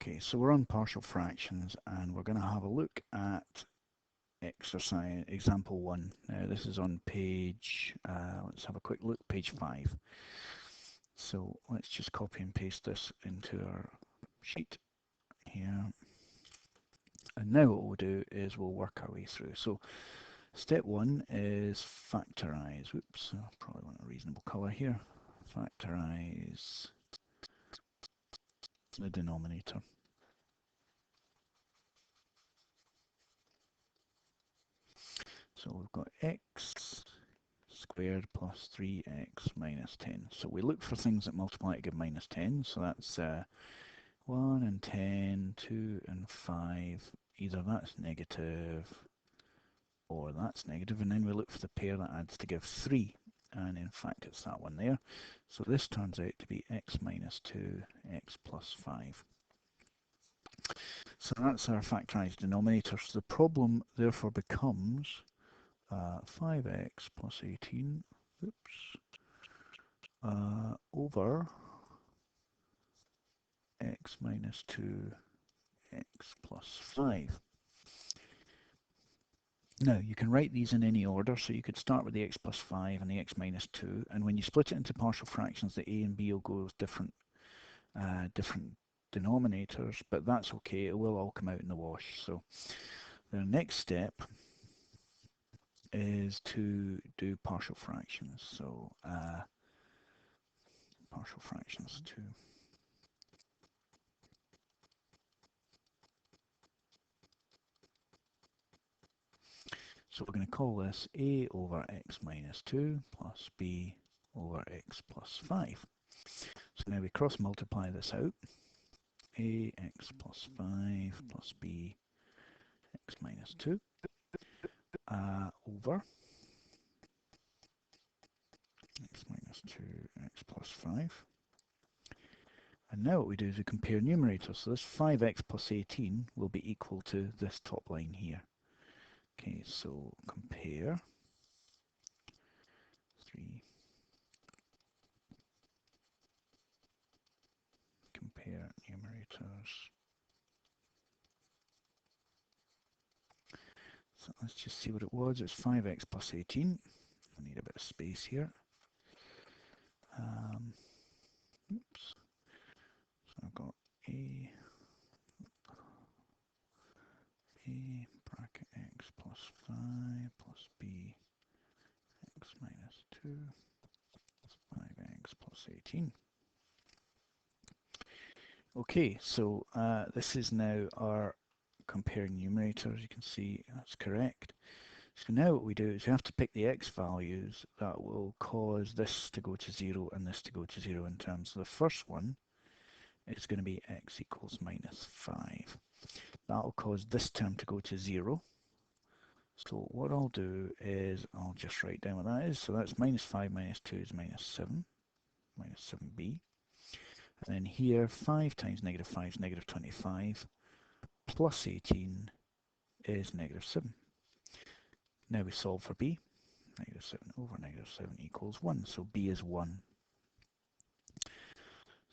Okay, so we're on partial fractions and we're going to have a look at exercise example 1. Now this is on page, let's have a quick look, page 5. So let's just copy and paste this into our sheet here. And now what we'll do is we'll work our way through. So step 1 is factorize. Oops, I probably want a reasonable color here. Factorize the denominator. So we've got x squared plus 3x minus 10. So we look for things that multiply to give minus 10. So that's 1 and 10, 2 and 5. Either that's negative or that's negative. And then we look for the pair that adds to give 3. And in fact, it's that one there. So this turns out to be x minus 2, x plus 5. So that's our factorized denominator. So the problem therefore becomes 5x plus 18, over x minus 2, x plus 5. Now, you can write these in any order, so you could start with the x plus 5 and the x minus 2, and when you split it into partial fractions, the a and b will go with different denominators, but that's okay, it will all come out in the wash. So the next step is to do partial fractions. So partial fractions 2. So we're going to call this a over x minus 2 plus b over x plus 5. So now we cross multiply this out. A x plus 5 plus b x minus 2 over x minus 2 x plus 5. And now what we do is we compare numerators. So this 5x plus 18 will be equal to this top line here. Okay, so compare 3. Compare numerators. So let's just see what it was. It's 5x plus 18. I need a bit of space here. Oops. So I've got a bracket x plus 5 plus b x minus 2 plus 5x plus 18. Okay, so this is now our comparing numerators. You can see that's correct. So now what we do is we have to pick the x values that will cause this to go to 0 and this to go to 0 in terms. So the first one is going to be x equals minus 5. That will cause this term to go to 0. So what I'll do is I'll just write down what that is. So that's minus 5 minus 2 is minus 7, minus 7b. And then here 5 times negative 5 is negative 25, plus 18 is negative 7. Now we solve for b. Negative 7 over negative 7 equals 1. So b is 1.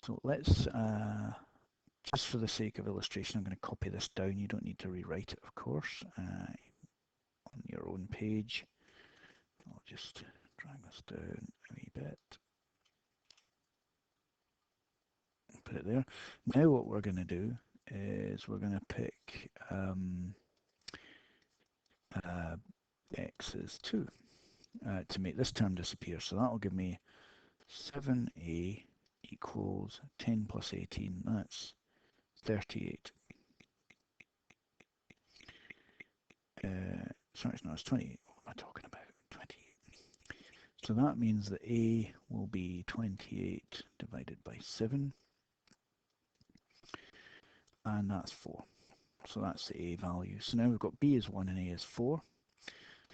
So let's, just for the sake of illustration, I'm going to copy this down. You don't need to rewrite it, of course, on your own page. I'll just drag this down a wee bit. Put it there. Now what we're going to do is we're going to pick x is 2 to make this term disappear. So that will give me 7a equals 10 plus 18. That's 38. Sorry, no, it's 28. What am I talking about? 28. So that means that a will be 28 divided by 7. And that's 4. So that's the a value. So now we've got b is 1 and a is 4.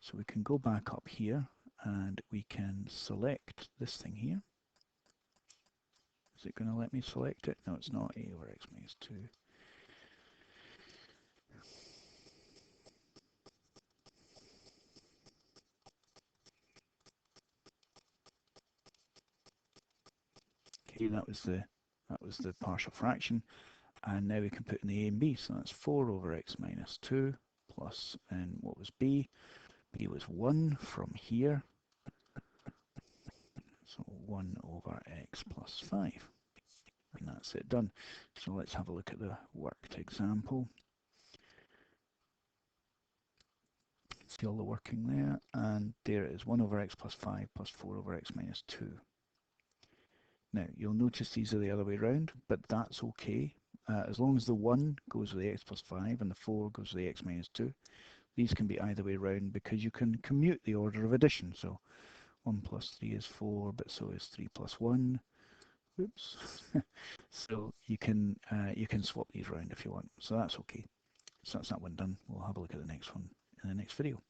So we can go back up here and we can select this thing here. Is it going to let me select it? No, it's not. A over x minus 2. Okay, that was the partial fraction. And now we can put in the a and b. So that's 4 over x minus 2 plus, and what was b? B was 1 from here. So 1 over x plus 5. And that's it done. So let's have a look at the worked example. See all the working there, and there it is, 1 over x plus 5 plus 4 over x minus 2. Now, you'll notice these are the other way around, but that's okay. As long as the 1 goes with the x plus 5 and the 4 goes with the x minus 2, these can be either way around because you can commute the order of addition. So 1 plus 3 is 4, but so is 3 plus 1. Oops. So you can swap these around if you want. So that's okay. So that's that one done. We'll have a look at the next one in the next video.